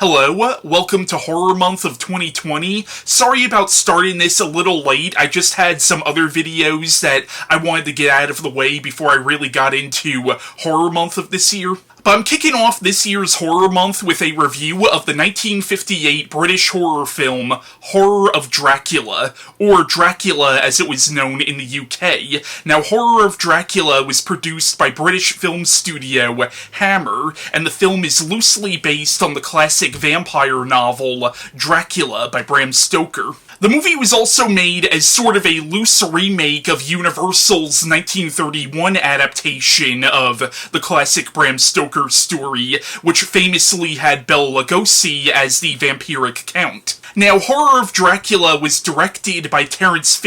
Hello, welcome to Horror Month of 2020. Sorry about starting this a little late, I just had some other videos that I wanted to get out of the way before I really got into Horror Month of this year. But I'm kicking off this year's Horror Month with a review of the 1958 British horror film Horror of Dracula, or Dracula as it was known in the UK. Now, Horror of Dracula was produced by British film studio Hammer, and the film is loosely based on the classic vampire novel Dracula by Bram Stoker. The movie was also made as sort of a loose remake of Universal's 1931 adaptation of the classic Bram Stoker story, which famously had Bela Lugosi as the vampiric Count. Now, Horror of Dracula was directed by Terence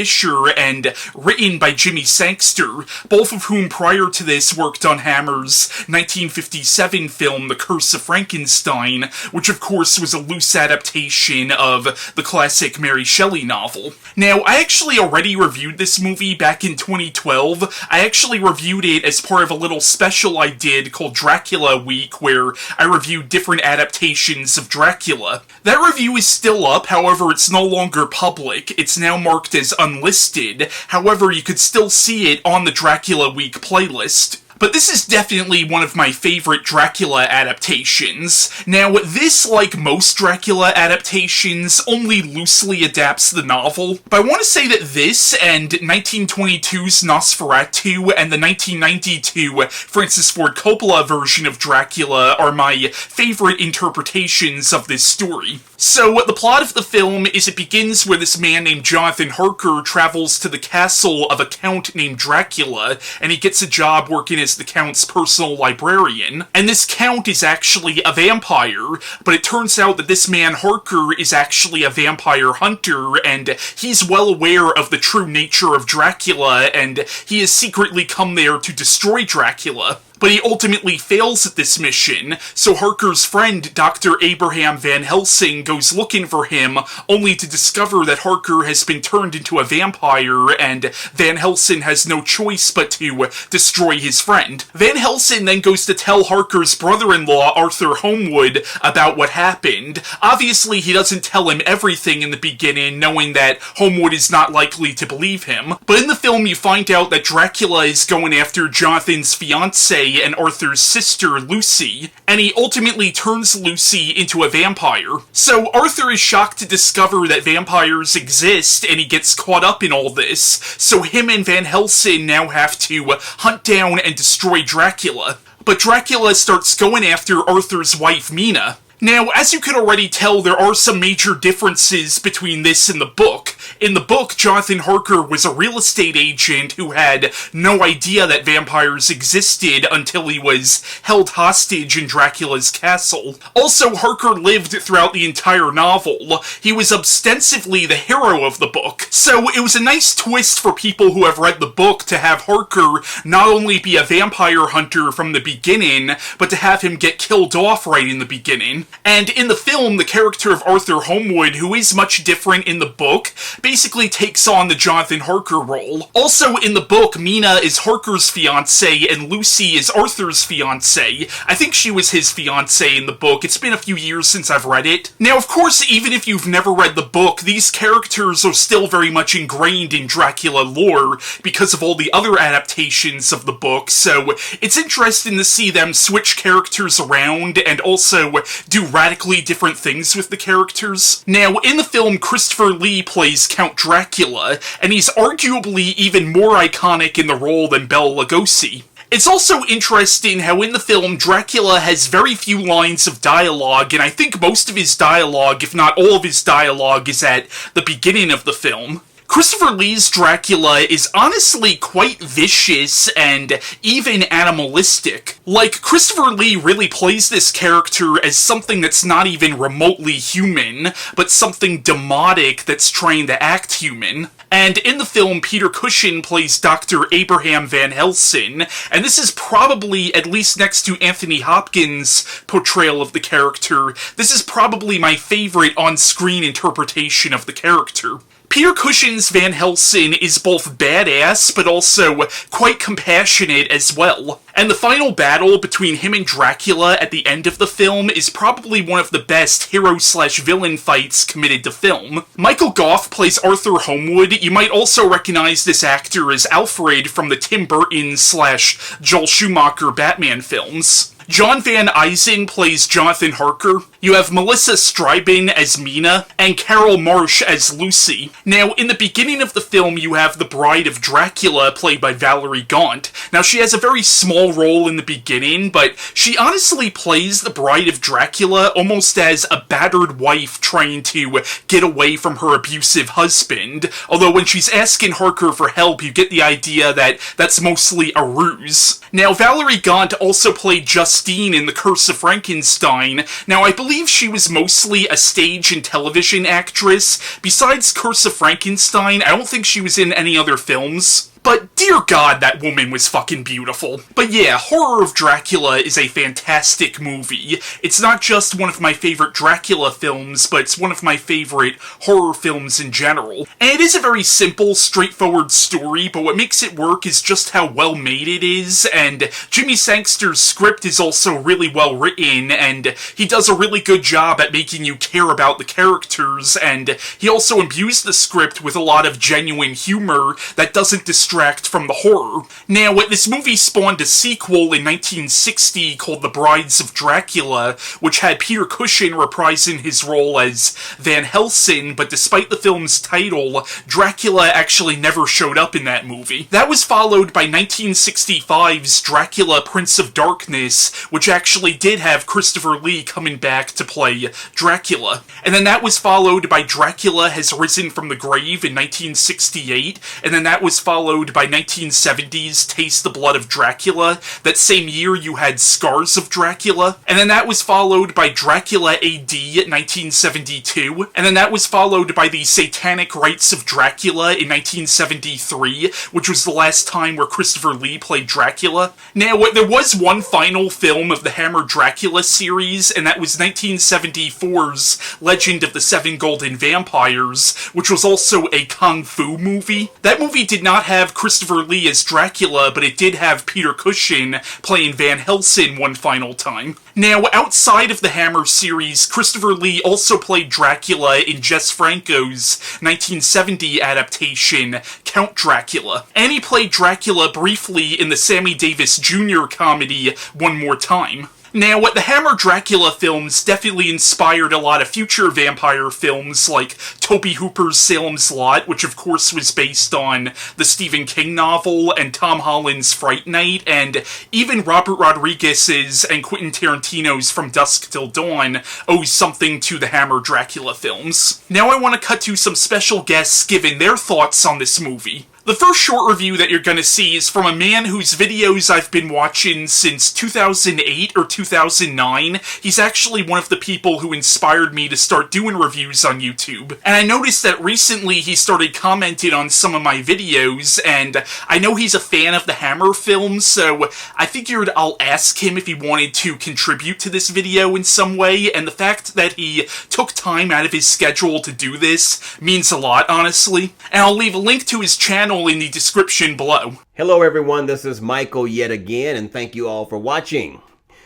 and written by Jimmy Sangster, both of whom prior to this worked on Hammer's 1957 film The Curse of Frankenstein, which of course was a loose adaptation of the classic Mary Shelley novel. Now, I actually already reviewed this movie back in 2012. I actually reviewed it as part of a little special I did called Dracula Week, where I reviewed different adaptations of Dracula. That review is still up, however it's no longer public. It's now marked as unlisted, however you could still see it on the Dracula Week playlist. But this is definitely one of my favorite Dracula adaptations. Now, this, like most Dracula adaptations, only loosely adapts the novel, but I want to say that this and 1922's Nosferatu and the 1992 Francis Ford Coppola version of Dracula are my favorite interpretations of this story. So, the plot of the film is it begins where this man named Jonathan Harker travels to the castle of a count named Dracula, and he gets a job working as the Count's personal librarian, and this Count is actually a vampire, but it turns out that this man Harker is actually a vampire hunter, and he's well aware of the true nature of Dracula, and he has secretly come there to destroy Dracula. But he ultimately fails at this mission, so Harker's friend, Dr. Abraham Van Helsing, goes looking for him, only to discover that Harker has been turned into a vampire, and Van Helsing has no choice but to destroy his friend. Van Helsing then goes to tell Harker's brother-in-law, Arthur Holmwood, about what happened. Obviously, he doesn't tell him everything in the beginning, knowing that Holmwood is not likely to believe him. But in the film, you find out that Dracula is going after Jonathan's fiancée and Arthur's sister, Lucy, and he ultimately turns Lucy into a vampire. So Arthur is shocked to discover that vampires exist, and he gets caught up in all this, so him and Van Helsing now have to hunt down and destroy Dracula. But Dracula starts going after Arthur's wife, Mina. Now, as you can already tell, there are some major differences between this and the book. In the book, Jonathan Harker was a real estate agent who had no idea that vampires existed until he was held hostage in Dracula's castle. Also, Harker lived throughout the entire novel. He was ostensibly the hero of the book. So it was a nice twist for people who have read the book to have Harker not only be a vampire hunter from the beginning, but to have him get killed off right in the beginning. And in the film, the character of Arthur Holmwood, who is much different in the book, basically takes on the Jonathan Harker role. Also in the book, Mina is Harker's fiancée and Lucy is Arthur's fiancée. I think she was his fiancée in the book. It's been a few years since I've read it. Now, of course, even if you've never read the book, these characters are still very much ingrained in Dracula lore because of all the other adaptations of the book, so it's interesting to see them switch characters around and also do radically different things with the characters. Now, in the film, Christopher Lee plays Count Dracula, and he's arguably even more iconic in the role than Bela Lugosi. It's also interesting how in the film, Dracula has very few lines of dialogue, and I think most of his dialogue, if not all of his dialogue, is at the beginning of the film. Christopher Lee's Dracula is honestly quite vicious and even animalistic. Like, Christopher Lee really plays this character as something that's not even remotely human, but something demotic that's trying to act human. And in the film, Peter Cushing plays Dr. Abraham Van Helsing, and this is probably, at least next to Anthony Hopkins' portrayal of the character, this is probably my favorite on-screen interpretation of the character. Peter Cushing's Van Helsing is both badass, but also quite compassionate as well. And the final battle between him and Dracula at the end of the film is probably one of the best hero-slash-villain fights committed to film. Michael Gough plays Arthur Homewood. You might also recognize this actor as Alfred from the Tim Burton/Joel Schumacher Batman films. John Van Eyssen plays Jonathan Harker. You have Melissa Stribling as Mina, and Carol Marsh as Lucy. Now, in the beginning of the film, you have the bride of Dracula, played by Valerie Gaunt. Now, she has a very small role in the beginning, but she honestly plays the bride of Dracula almost as a battered wife trying to get away from her abusive husband. Although when she's asking Harker for help, you get the idea that that's mostly a ruse. Now, Valerie Gaunt also played Justine in The Curse of Frankenstein. Now, I believe she was mostly a stage and television actress. Besides Curse of Frankenstein, I don't think she was in any other films. But dear God, that woman was fucking beautiful. But yeah, Horror of Dracula is a fantastic movie. It's not just one of my favorite Dracula films, but it's one of my favorite horror films in general. And it is a very simple, straightforward story, but what makes it work is just how well made it is, and Jimmy Sangster's script is also really well written, and he does a really good job at making you care about the characters, and he also imbues the script with a lot of genuine humor that doesn't distract from the horror. Now, this movie spawned a sequel in 1960 called The Brides of Dracula, which had Peter Cushing reprising his role as Van Helsing, but despite the film's title, Dracula actually never showed up in that movie. That was followed by 1965's Dracula Prince of Darkness, which actually did have Christopher Lee coming back to play Dracula. And then that was followed by Dracula Has Risen from the Grave in 1968, and then that was followed by 1970's Taste the Blood of Dracula. That same year you had Scars of Dracula, and then that was followed by Dracula AD 1972, and then that was followed by the Satanic Rites of Dracula in 1973, which was the last time where Christopher Lee played Dracula. Now, there was one final film of the Hammer Dracula series, and that was 1974's Legend of the Seven Golden Vampires, which was also a kung fu movie. That movie did not have Christopher Lee as Dracula, but it did have Peter Cushing playing Van Helsing one final time. Now, outside of the Hammer series, Christopher Lee also played Dracula in Jess Franco's 1970 adaptation, Count Dracula. And he played Dracula briefly in the Sammy Davis Jr. comedy One More Time. Now, the Hammer Dracula films definitely inspired a lot of future vampire films, like Tobe Hooper's Salem's Lot, which of course was based on the Stephen King novel, and Tom Holland's Fright Night, and even Robert Rodriguez's and Quentin Tarantino's From Dusk Till Dawn owes something to the Hammer Dracula films. Now I want to cut to some special guests giving their thoughts on this movie. The first short review that you're going to see is from a man whose videos I've been watching since 2008 or 2009. He's actually one of the people who inspired me to start doing reviews on YouTube. And I noticed that recently he started commenting on some of my videos, and I know he's a fan of the Hammer films, so I figured I'll ask him if he wanted to contribute to this video in some way, and the fact that he took time out of his schedule to do this means a lot, honestly. And I'll leave a link to his channel in the description below. Hello everyone, this is Michael yet again, and thank you all for watching.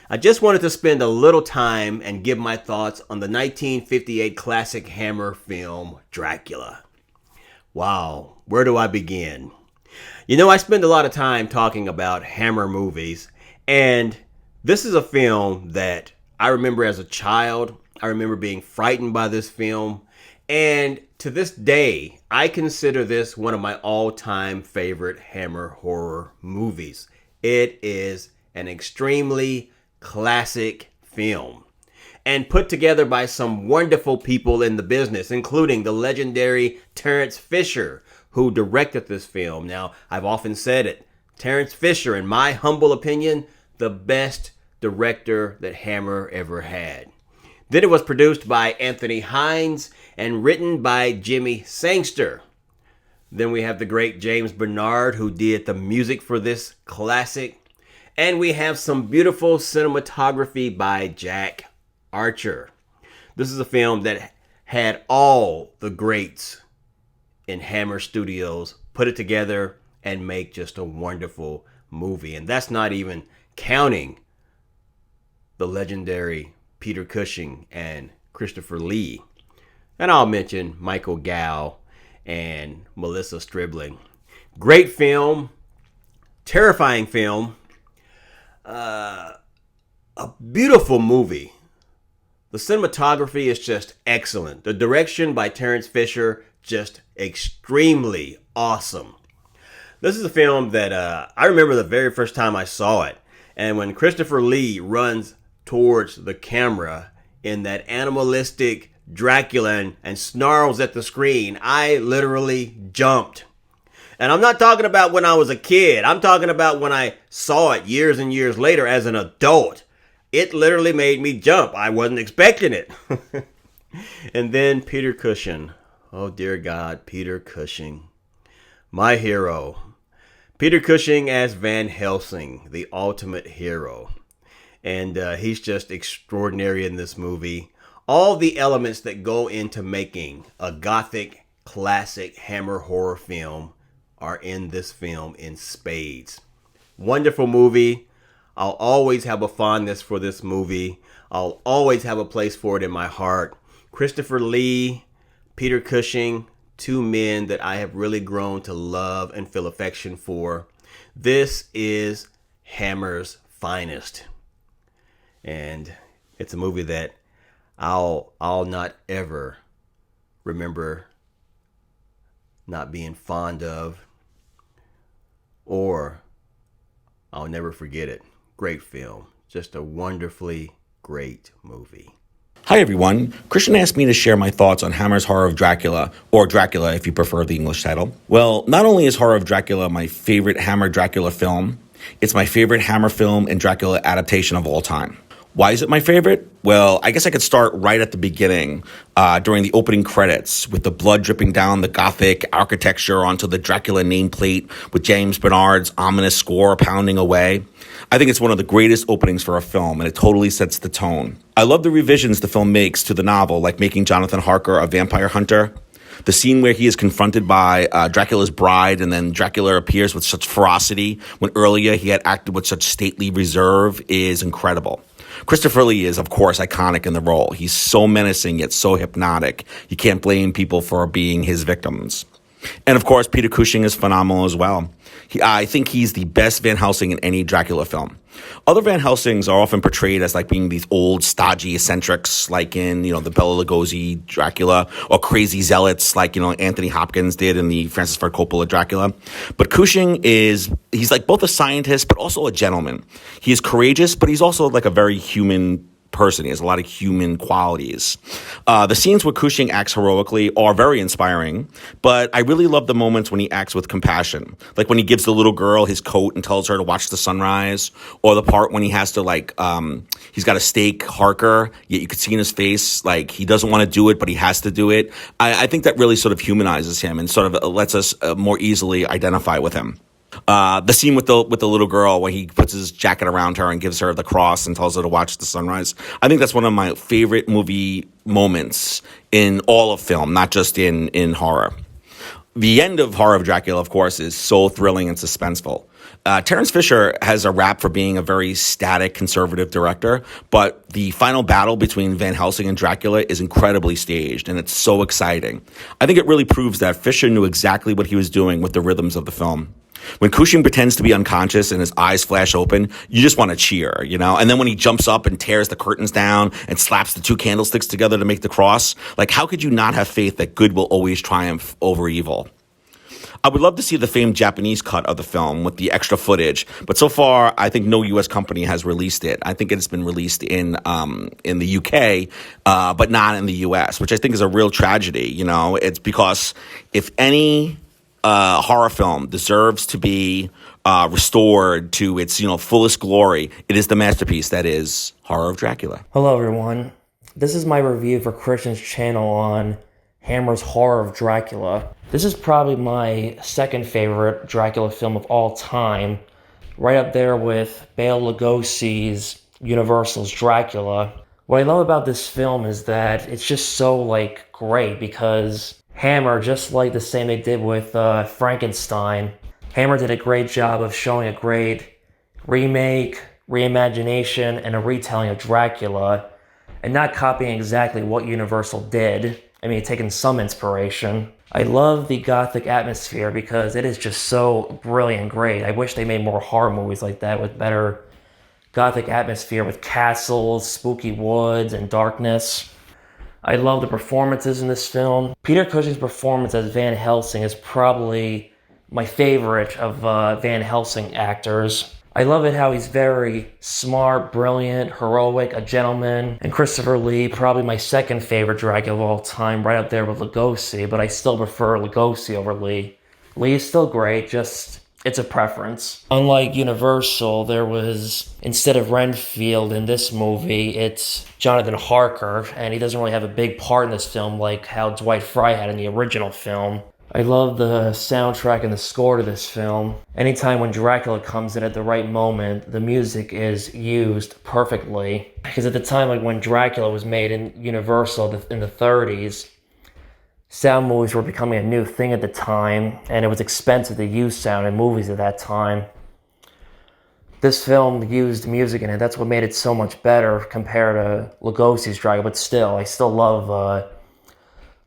I just wanted to spend a little time and give my thoughts on the 1958 classic Hammer film, Dracula. Wow, where do I begin? You know, I spend a lot of time talking about Hammer movies, and this is a film that I remember as a child. I remember being frightened by this film, and to this day, I consider this one of my all-time favorite Hammer horror movies. It is an extremely classic film and put together by some wonderful people in the business, including the legendary Terence Fisher, who directed this film. Now, I've often said it, Terence Fisher, in my humble opinion, the best director that Hammer ever had. Then it was produced by Anthony Hinds and written by Jimmy Sangster. Then we have the great James Bernard, who did the music for this classic. And we have some beautiful cinematography by Jack Archer. This is a film that had all the greats in Hammer Studios put it together and make just a wonderful movie. And that's not even counting the legendary Peter Cushing and Christopher Lee. And I'll mention Michael Gough and Melissa Stribling. Great film, terrifying film, a beautiful movie. The cinematography is just excellent. The direction by Terence Fisher, just extremely awesome. This is a film that I remember the very first time I saw it. And when Christopher Lee runs towards the camera in that animalistic Dracula and snarls at the screen, I literally jumped. And I'm not talking about when I was a kid. I'm talking about when I saw it years and years later as an adult. It literally made me jump. I wasn't expecting it. And then Peter Cushing. Oh, dear God, Peter Cushing. My hero. Peter Cushing as Van Helsing, the ultimate hero. And he's just extraordinary in this movie. All the elements that go into making a gothic, classic Hammer horror film are in this film in spades. Wonderful movie. I'll always have a fondness for this movie. I'll always have a place for it in my heart. Christopher Lee, Peter Cushing, two men that I have really grown to love and feel affection for. This is Hammer's finest. And it's a movie that I'll not ever remember not being fond of, or I'll never forget it. Great film. Just a wonderfully great movie. Hi everyone, Christian asked me to share my thoughts on Hammer's Horror of Dracula, or Dracula if you prefer the English title. Well, not only is Horror of Dracula my favorite Hammer Dracula film, it's my favorite Hammer film and Dracula adaptation of all time. Why is it my favorite? Well, I guess I could start right at the beginning, during the opening credits, with the blood dripping down the Gothic architecture onto the Dracula nameplate, with James Bernard's ominous score pounding away. I think it's one of the greatest openings for a film, and it totally sets the tone. I love the revisions the film makes to the novel, like making Jonathan Harker a vampire hunter. The scene where he is confronted by Dracula's bride, and then Dracula appears with such ferocity when earlier he had acted with such stately reserve is incredible. Christopher Lee is, of course, iconic in the role. He's so menacing yet so hypnotic. You can't blame people for being his victims. And, of course, Peter Cushing is phenomenal as well. I think he's the best Van Helsing in any Dracula film. Other Van Helsings are often portrayed as like being these old, stodgy eccentrics, like in, the Bela Lugosi Dracula, or crazy zealots like, Anthony Hopkins did in the Francis Ford Coppola Dracula. But Cushing he's like both a scientist, but also a gentleman. He is courageous, but he's also like a very human person. He has a lot of human qualities. The scenes where Cushing acts heroically are very inspiring, but I really love the moments when he acts with compassion. Like when he gives the little girl his coat and tells her to watch the sunrise, or the part when he has to he's got to stake Harker, yet you could see in his face, like he doesn't want to do it, but he has to do it. I think that really sort of humanizes him and sort of lets us more easily identify with him. The scene with the little girl when he puts his jacket around her and gives her the cross and tells her to watch the sunrise. I think that's one of my favorite movie moments in all of film, not just in horror. The end of Horror of Dracula, of course, is so thrilling and suspenseful. Terence Fisher has a rap for being a very static, conservative director, but the final battle between Van Helsing and Dracula is incredibly staged, and it's so exciting. I think it really proves that Fisher knew exactly what he was doing with the rhythms of the film. When Cushing pretends to be unconscious and his eyes flash open, you just want to cheer, And then when he jumps up and tears the curtains down and slaps the two candlesticks together to make the cross, like how could you not have faith that good will always triumph over evil? I would love to see the famed Japanese cut of the film with the extra footage, but so far I think no U.S. company has released it. I think it's been released in the U.K., but not in the U.S., which I think is a real tragedy. It's because if any horror film deserves to be restored to its fullest glory, it is the masterpiece that is Horror of Dracula. Hello everyone, this is my review for Christian's channel on Hammer's Horror of Dracula. This is probably my second favorite Dracula film of all time, right up there with Bela Lugosi's Universal's Dracula. What I love about this film is that it's just so great because Hammer, just like the same they did with Frankenstein. Hammer did a great job of showing a great remake, reimagination, and a retelling of Dracula, and not copying exactly what Universal did. I mean, taking some inspiration. I love the gothic atmosphere because it is just so brilliant and great. I wish they made more horror movies like that with better gothic atmosphere, with castles, spooky woods, and darkness. I love the performances in this film. Peter Cushing's performance as Van Helsing is probably my favorite of Van Helsing actors. I love it how he's very smart, brilliant, heroic, a gentleman. And Christopher Lee, probably my second favorite Dracula of all time, right up there with Lugosi, but I still prefer Lugosi over Lee. Lee is still great, just it's a preference. Unlike Universal, there was, instead of Renfield in this movie, it's Jonathan Harker, and he doesn't really have a big part in this film like how Dwight Frye had in the original film. I love the soundtrack and the score to this film. Anytime when Dracula comes in at the right moment, the music is used perfectly. Because at the time, like when Dracula was made in Universal in the 30s, sound movies were becoming a new thing at the time, and it was expensive to use sound in movies at that time. This film used music in it. That's what made it so much better compared to Lugosi's Dracula. But still, I still love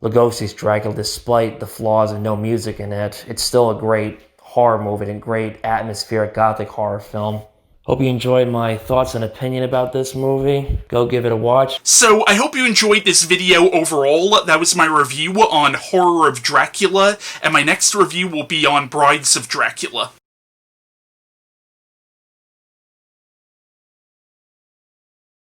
Lugosi's Dracula, despite the flaws and no music in it. It's still a great horror movie and a great atmospheric gothic horror film. Hope you enjoyed my thoughts and opinion about this movie. Go give it a watch. So, I hope you enjoyed this video overall. That was my review on Horror of Dracula, and my next review will be on Brides of Dracula.